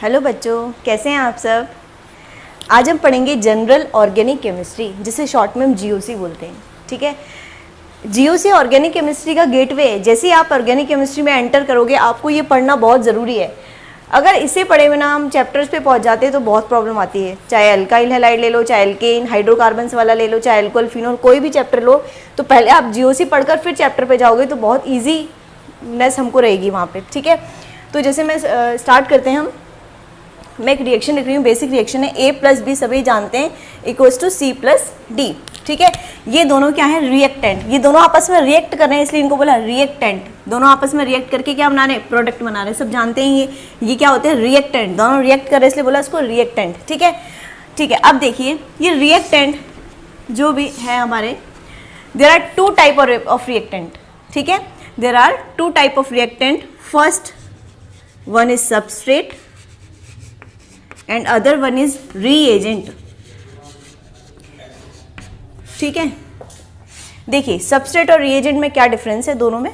Hello बच्चों, कैसे हैं आप सब। आज हम पढ़ेंगे जनरल ऑर्गेनिक केमिस्ट्री, जिसे शॉर्ट में हम जीओसी बोलते हैं। ठीक है, जीओसी ऑर्गेनिक केमिस्ट्री का गेटवे है। जैसे ही आप ऑर्गेनिक केमिस्ट्री में एंटर करोगे, आपको ये पढ़ना बहुत ज़रूरी है। अगर इसे पढ़े बिना हम चैप्टर्स पे पहुंच जाते हैं तो बहुत प्रॉब्लम आती है। चाहे अल्काइल हैलाइड ले लो, चाहे एल्केन हाइड्रोकार्बन्स वाला ले लो, चाहे अल्कोहल फिनोल, कोई भी चैप्टर लो, तो पहले आप जीओसी पढ़कर फिर चैप्टर पे जाओगे तो बहुत ईजीनेस हमको रहेगी वहाँ पे। ठीक है, तो जैसे मैं स्टार्ट करते हैं मैं एक रिएक्शन लिख रही हूँ। बेसिक रिएक्शन है A + B, सभी जानते हैं, इक्वल्स टू C + D। ठीक है, ये दोनों क्या है, रिएक्टेंट। ये दोनों आपस में रिएक्ट कर रहे हैं, इसलिए इनको बोला रिएक्टेंट। दोनों आपस में रिएक्ट करके क्या बना रहे हैं, प्रोडक्ट बना रहे हैं। सब जानते हैं ये क्या होते हैं, रिएक्टेंट। दोनों रिएक्ट कर रहे हैं, इसलिए बोला इसको रिएक्टेंट। ठीक है, ठीक है। अब देखिए ये रिएक्टेंट जो भी है हमारे, there are 2 type of reactant. ठीक है, there are 2 type of reactant. First one is substrate and other one is reagent। ठीक है, देखिए सबस्ट्रेट और रिएजेंट में क्या डिफरेंस है दोनों में।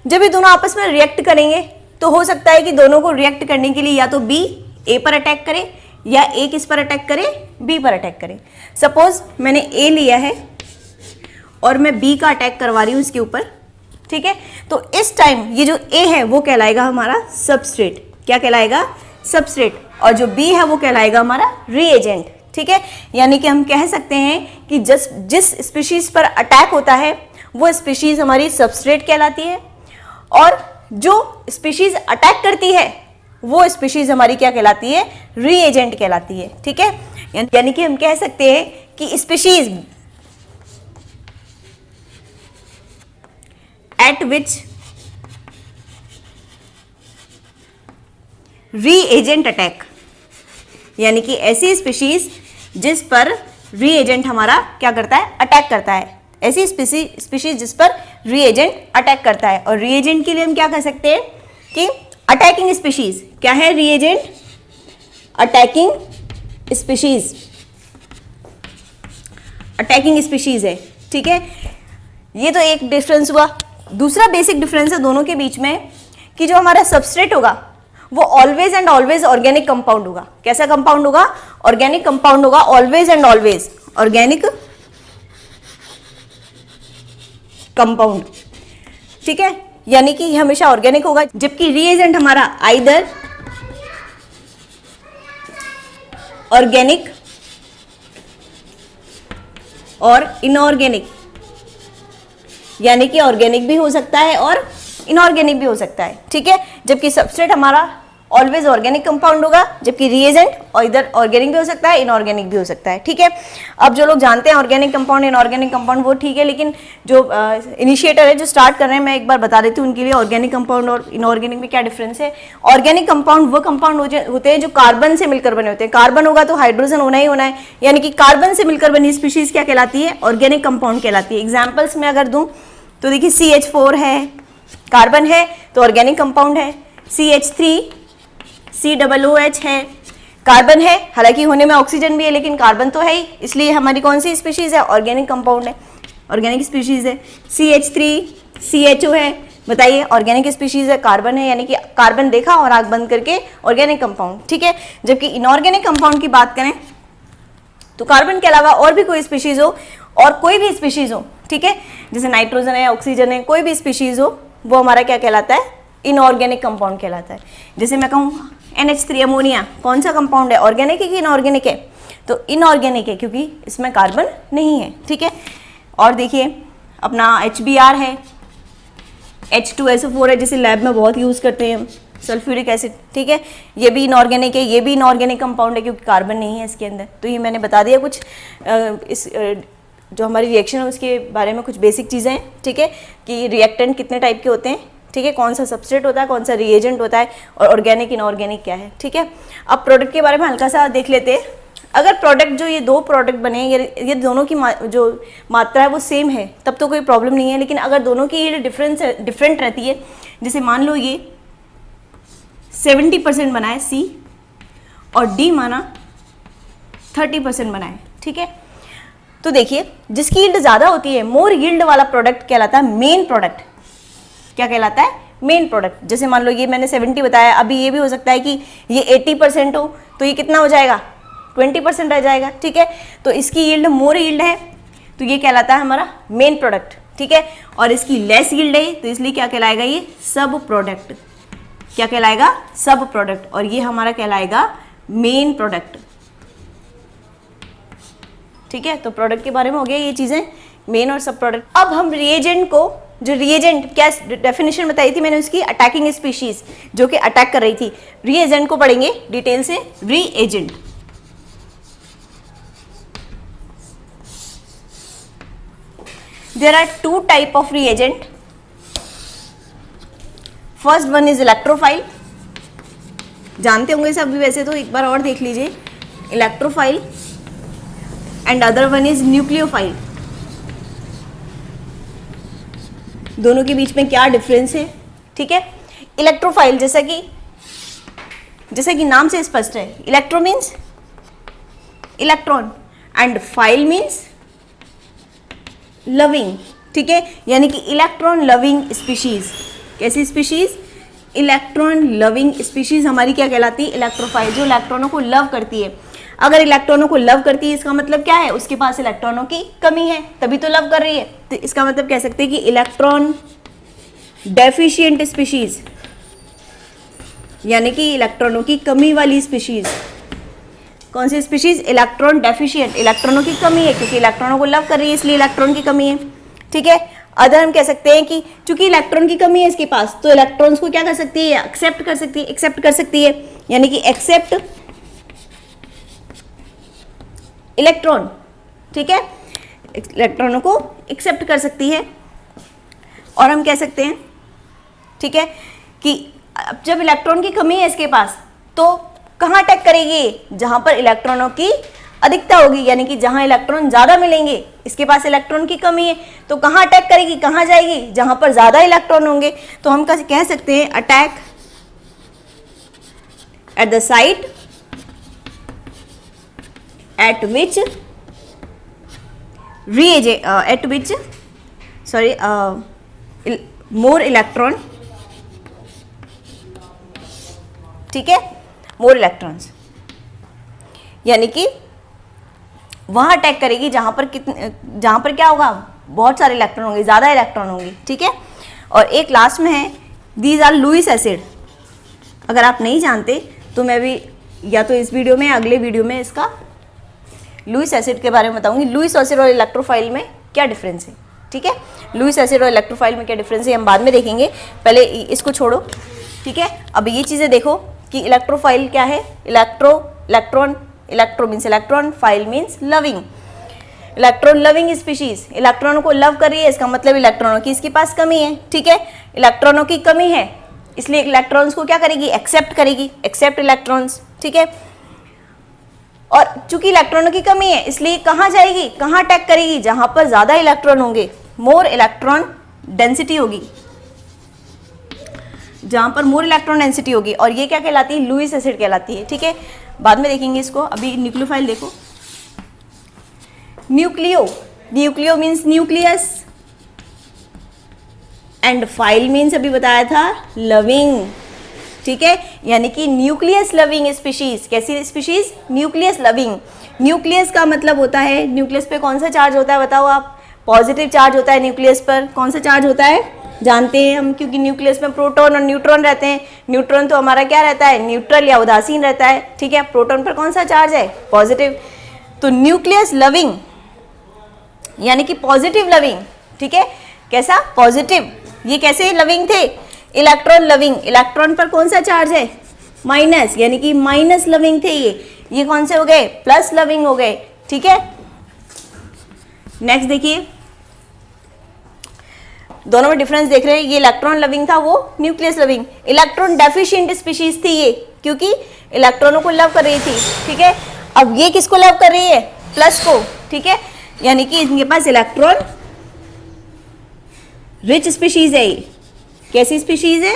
जब ये दोनों आपस में रिएक्ट करेंगे तो हो सकता है कि दोनों को रिएक्ट करने के लिए या तो B A पर अटैक करे या A किस पर अटैक करे, B पर अटैक करे। सपोज मैंने A लिया है और मैं B का अटैक करवा रही हूं इसके ऊपर। ठीक है, तो इस टाइम ये जो A है वो कहलाएगा हमारा सबस्ट्रेट। क्या कहलाएगा, सबस्ट्रेट। और जो B है वो कहलाएगा हमारा रिएजेंट। ठीक है, यानी कि हम कह सकते हैं कि जिस स्पीशीज पर अटैक होता है वो स्पीशीज हमारी सबस्ट्रेट कहलाती है, और जो स्पीशीज अटैक करती है वो स्पीशीज हमारी क्या कहलाती है, रिएजेंट कहलाती है। ठीक है, यानी कि हम कह सकते हैं कि species at which reagent attack, यानी कि ऐसी स्पीशीज जिस पर reagent हमारा क्या करता है, अटैक करता है। ऐसी स्पीशीज जिस पर reagent अटैक करता है। और reagent के लिए हम क्या कह सकते हैं कि अटैकिंग स्पीशीज। क्या है reagent, attacking species, attacking species है। ठीक है, ये तो एक डिफरेंस हुआ। दूसरा बेसिक डिफरेंस है दोनों के बीच में कि जो हमारा सबस्ट्रेट होगा वो always and always organic compound होगा। कैसा कंपाउंड होगा, ऑर्गेनिक कंपाउंड होगा, always and always organic compound. ठीक है, यानी कि हमेशा ऑर्गेनिक होगा। जबकि रिएजेंट हमारा आइदर ऑर्गेनिक और इनऑर्गेनिक, यानी कि ऑर्गेनिक भी हो सकता है और इनऑर्गेनिक भी हो सकता है। ठीक है, जबकि सबस्ट्रेट हमारा ऑलवेज ऑर्गेनिक कंपाउंड होगा, जबकि रिएजेंट और इधर ऑर्गेनिक भी हो सकता है, इनऑर्गेनिक भी हो सकता है। ठीक है, अब जो लोग जानते हैं ऑर्गेनिक कंपाउंड इनऑर्गेनिक कंपाउंड वो ठीक है, लेकिन जो इनिशिएटर है, जो स्टार्ट कर रहे हैं, मैं एक बार बता देती हूँ उनके लिए ऑर्गेनिक कंपाउंड और इनऑर्गेनिक में क्या डिफरेंस है। ऑर्गेनिक कंपाउंड वो कंपाउंड होते हैं जो कार्बन से मिलकर बने होते हैं। कार्बन होगा तो हाइड्रोजन होना ही होना है, यानी कि कार्बन से मिलकर बनी स्पीशीज क्या कहलाती है, ऑर्गेनिक कंपाउंड कहलाती है। एग्जाम्पल्स में अगर दूं तो देखिए CH4 है, कार्बन है तो ऑर्गेनिक कंपाउंड है। CH3 COOH है, कार्बन है, हालांकि होने में ऑक्सीजन भी है लेकिन कार्बन तो है ही, इसलिए हमारी कौन सी स्पीशीज है, ऑर्गेनिक कंपाउंड है, ऑर्गेनिक स्पीशीज है। CH3 CHO है, बताइए ऑर्गेनिक स्पीशीज है, कार्बन है, यानी कि कार्बन देखा और आग बंद करके ऑर्गेनिक कंपाउंड। ठीक है, जबकि इनऑर्गेनिक कंपाउंड की बात करें तो कार्बन के अलावा और भी कोई स्पीशीज हो, और कोई भी स्पीशीज हो, ठीक है, जैसे नाइट्रोजन है, ऑक्सीजन है, कोई भी स्पीशीज हो, वो हमारा क्या कहलाता है, इनऑर्गेनिक कंपाउंड कहलाता है। जैसे मैं कहूँ NH3 अमोनिया, कौन सा कंपाउंड है, ऑर्गेनिक है कि इनऑर्गेनिक है, तो इनऑर्गेनिक है क्योंकि इसमें कार्बन नहीं है। ठीक है, और देखिए अपना HBr है, H2SO4 है, जिसे लैब में बहुत यूज़ करते हैं हम, सल्फ्यूरिक एसिड। ठीक है, ये भी इनऑर्गेनिक है, ये भी इनऑर्गेनिक कंपाउंड है क्योंकि कार्बन नहीं है इसके अंदर। तो ये मैंने बता दिया कुछ इस जो हमारी रिएक्शन है उसके बारे में कुछ बेसिक चीज़ें हैं। ठीक है, कि रिएक्टेंट कितने टाइप के होते हैं, ठीक है, कौन सा सबस्ट्रेट होता है, कौन सा रिएजेंट होता है, और ऑर्गेनिक इनऑर्गेनिक क्या है। ठीक है, अब प्रोडक्ट के बारे में हल्का सा देख लेते हैं। अगर प्रोडक्ट जो ये 2 प्रोडक्ट बने, ये दोनों की जो मात्रा है वो सेम है, तब तो कोई प्रॉब्लम नहीं है। लेकिन अगर दोनों की ये डिफरेंट रहती है, जैसे मान लो ये 70% बना है C और D माना 30% बना है। ठीक है, तो देखिए जिसकी यील्ड ज़्यादा होती है, मोर यील्ड वाला प्रोडक्ट कहलाता है मेन प्रोडक्ट। क्या कहलाता है? Main product. जैसे मान लो ये मैंने 70 बताया, अभी ये भी हो सकता है कि ये 80% हो, तो ये कितना हो जाएगा, 20% रह जाएगा, ठीक है। तो इसकी यील्ड मोर यील्ड है, तो ये कहलाता है हमारा मेन प्रोडक्ट, ठीक है। और इसकी लेस यील्ड है, तो इसलिए क्या कहलाएगा, ये सब प्रोडक्ट। क्या कहलाएगा, सब प्रोडक्ट। और ये हमारा कहलाएगा मेन प्रोडक्ट, ठीक है। तो प्रोडक्ट के बारे में हो गया ये चीजें, मेन और सब प्रोडक्ट। अब हम रिएजेंट को, जो रिएजेंट क्या डेफिनेशन बताई थी मैंने उसकी, अटैकिंग स्पीशीज जो कि अटैक कर रही थी, रिएजेंट को पढ़ेंगे डिटेल से। Reagent, there are two type of reagent. First one is electrophile, जानते होंगे सब भी वैसे, तो एक बार और देख लीजिए, electrophile. And other one is nucleophile. दोनों के बीच में क्या डिफरेंस है, ठीक है। इलेक्ट्रोफाइल, जैसा कि नाम से स्पष्ट है, electro means electron and file means loving, ठीक है। यानी कि इलेक्ट्रॉन लविंग स्पीशीज। कैसी स्पीशीज, इलेक्ट्रॉन लविंग स्पीशीज हमारी क्या कहलाती है, इलेक्ट्रोफाइल, जो इलेक्ट्रॉनों को लव करती है। अगर इलेक्ट्रॉनों को लव करती है इसका मतलब क्या है, उसके पास इलेक्ट्रॉनों की कमी है, तभी तो लव कर रही है। तो इसका मतलब कह सकते हैं कि इलेक्ट्रॉन डेफिशिएंट स्पीशीज, यानी कि इलेक्ट्रॉनों की कमी वाली स्पीशीज। कौन सी स्पीशीज, इलेक्ट्रॉन डेफिशिएंट, इलेक्ट्रॉनों की कमी है, क्योंकि इलेक्ट्रॉनों को लव कर रही है इसलिए इलेक्ट्रॉन की कमी है, ठीक है। अदर हम कह सकते हैं कि चूंकि इलेक्ट्रॉन की कमी है इसके पास, तो इलेक्ट्रॉन्स को क्या कर सकती है, एक्सेप्ट कर सकती है, यानी कि एक्सेप्ट इलेक्ट्रॉन, ठीक है। इलेक्ट्रॉनों को एक्सेप्ट कर सकती है। और हम कह सकते हैं, ठीक है, कि अब जब इलेक्ट्रॉन की कमी है इसके पास, तो कहाँ अटैक करेगी, जहां पर इलेक्ट्रॉनों की अधिकता होगी, यानी कि जहां इलेक्ट्रॉन ज्यादा मिलेंगे, इसके पास इलेक्ट्रॉन की कमी है, तो कहाँ अटैक करेगी, कहाँ जाएगी, जहां पर ज्यादा इलेक्ट्रॉन होंगे। तो हम कह सकते हैं attack at the site at which more electron, ठीक है, मोर इलेक्ट्रॉन्स, यानी कि वहां अटैक करेगी जहां पर क्या होगा, बहुत सारे इलेक्ट्रॉन होंगे, ज्यादा इलेक्ट्रॉन होंगे, ठीक है। और एक लास्ट में है, दीज आर लुईस एसिड। अगर आप नहीं जानते तो मैं भी या तो इस वीडियो में, अगले वीडियो में इसका लुईस एसिड के बारे में बताऊंगी। लुईस एसिड और इलेक्ट्रोफाइल में क्या डिफरेंस है, ठीक है। लुईस एसिड और इलेक्ट्रोफाइल में क्या डिफरेंस है हम बाद में देखेंगे, पहले इसको छोड़ो, ठीक है। अब ये चीज़ें देखो कि इलेक्ट्रोफाइल क्या है, electron, electro means electron, file means loving, electron loving species, इलेक्ट्रॉनों को लव कर रही है, इसका मतलब इलेक्ट्रॉनों की इसके पास कमी है, ठीक है। इलेक्ट्रॉनों की कमी है इसलिए इलेक्ट्रॉन्स को क्या करेगी, एक्सेप्ट करेगी, एक्सेप्ट इलेक्ट्रॉन्स, ठीक है। और चूंकि इलेक्ट्रॉनों की कमी है इसलिए कहाँ जाएगी, कहाँ अटैक करेगी, जहां पर ज्यादा इलेक्ट्रॉन होंगे, मोर इलेक्ट्रॉन डेंसिटी होगी, जहां पर मोर इलेक्ट्रॉन डेंसिटी होगी। और ये क्या कहलाती है, लुईस एसिड कहलाती है, ठीक है। बाद में देखेंगे इसको, अभी न्यूक्लियोफाइल देखो। Nucleo means nucleus and file means अभी बताया था लविंग, ठीक है। यानी कि न्यूक्लियस लविंग स्पीशीज। कैसी स्पीशीज, न्यूक्लियस लविंग। न्यूक्लियस का मतलब होता है, न्यूक्लियस पे कौन सा चार्ज होता है बताओ आप, पॉजिटिव चार्ज होता है न्यूक्लियस पर। कौन सा चार्ज होता है जानते हैं हम, क्योंकि न्यूक्लियस में प्रोटॉन और न्यूट्रॉन रहते हैं। न्यूट्रॉन तो हमारा क्या रहता है, न्यूट्रल या उदासीन रहता है, ठीक है। प्रोटॉन पर कौन सा चार्ज है, पॉजिटिव। तो न्यूक्लियस लविंग यानी कि पॉजिटिव लविंग, ठीक है। कैसा, पॉजिटिव। ये कैसे लविंग थे, इलेक्ट्रॉन लविंग। इलेक्ट्रॉन पर कौन सा चार्ज है, माइनस, यानी कि माइनस लविंग थे ये कौन से हो गए, प्लस लविंग हो गए, ठीक है। नेक्स्ट देखिए, दोनों में डिफरेंस देख रहे हैं। ये इलेक्ट्रॉन लविंग था, वो nucleus loving. Electron deficient species थी ये, क्योंकि इलेक्ट्रॉनों को लव कर रही थी, ठीक है। अब ये किसको लव कर रही है, प्लस को, ठीक है। यानी कि इनके पास इलेक्ट्रॉन रिच स्पीशीज है। ये कैसी स्पीशीज है,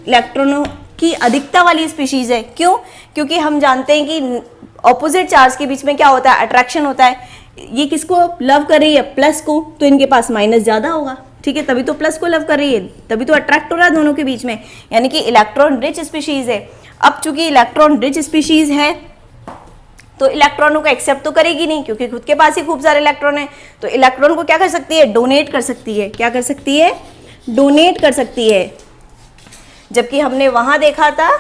इलेक्ट्रॉनों की अधिकता वाली स्पीशीज है। क्यों, क्योंकि हम जानते हैं कि ऑपोजिट चार्ज के बीच में क्या होता है, अट्रैक्शन होता है। ये किसको लव कर रही है, प्लस को, तो इनके पास माइनस ज्यादा होगा, ठीक है, तभी तो प्लस को लव कर रही है, तभी तो अट्रैक्ट हो रहा है दोनों के बीच में, यानी कि इलेक्ट्रॉन रिच स्पीशीज है। अब चूंकि इलेक्ट्रॉन रिच स्पीशीज है तो इलेक्ट्रॉनों को एक्सेप्ट तो करेगी नहीं, क्योंकि खुद के पास ही खूब सारे इलेक्ट्रॉन है, तो इलेक्ट्रॉन को क्या कर सकती है, डोनेट कर सकती है। क्या कर सकती है, डोनेट कर सकती है। जबकि हमने वहां देखा था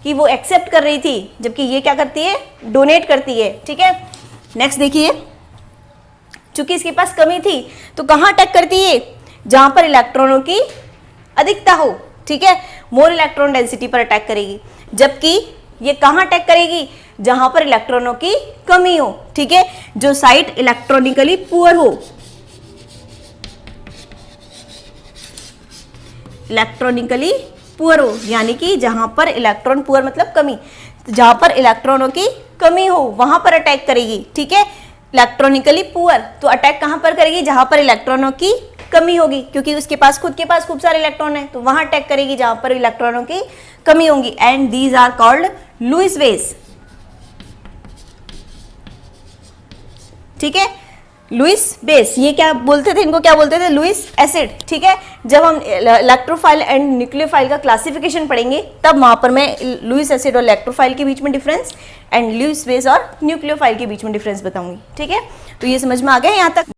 कि वो एक्सेप्ट कर रही थी, जबकि ये क्या करती है, डोनेट करती है। ठीक है, नेक्स्ट देखिए, चूंकि इसके पास कमी थी तो कहां अटैक करती है, जहां पर इलेक्ट्रॉनों की अधिकता हो। ठीक है, मोर इलेक्ट्रॉन डेंसिटी पर अटैक करेगी, जबकि ये कहां अटैक करेगी, जहां पर इलेक्ट्रॉनों की कमी हो। ठीक है, जो साइट इलेक्ट्रॉनिकली पुअर हो, इलेक्ट्रॉनिकली पुअर हो, यानी कि जहां पर इलेक्ट्रॉन पुअर मतलब कमी, जहां पर इलेक्ट्रॉनों की कमी हो वहां पर अटैक करेगी। ठीक है, इलेक्ट्रॉनिकली पुअर तो अटैक कहां पर करेगी, जहां पर इलेक्ट्रॉनों की कमी होगी, क्योंकि उसके पास खुद के पास खूब सारे इलेक्ट्रॉन है, तो वहां अटैक करेगी जहां पर इलेक्ट्रॉनों की कमी होगी। And these are called Lewis base. ठीक है, लुईस बेस, ये क्या बोलते थे, इनको क्या बोलते थे, लुईस एसिड। ठीक है, जब हम इलेक्ट्रोफाइल एंड न्यूक्लियोफाइल का क्लासिफिकेशन पढ़ेंगे तब वहां पर मैं लुईस एसिड और इलेक्ट्रोफाइल के बीच में डिफरेंस एंड लुईस बेस और न्यूक्लियोफाइल के बीच में डिफरेंस बताऊंगी। ठीक है, तो ये समझ में आ गया यहाँ तक।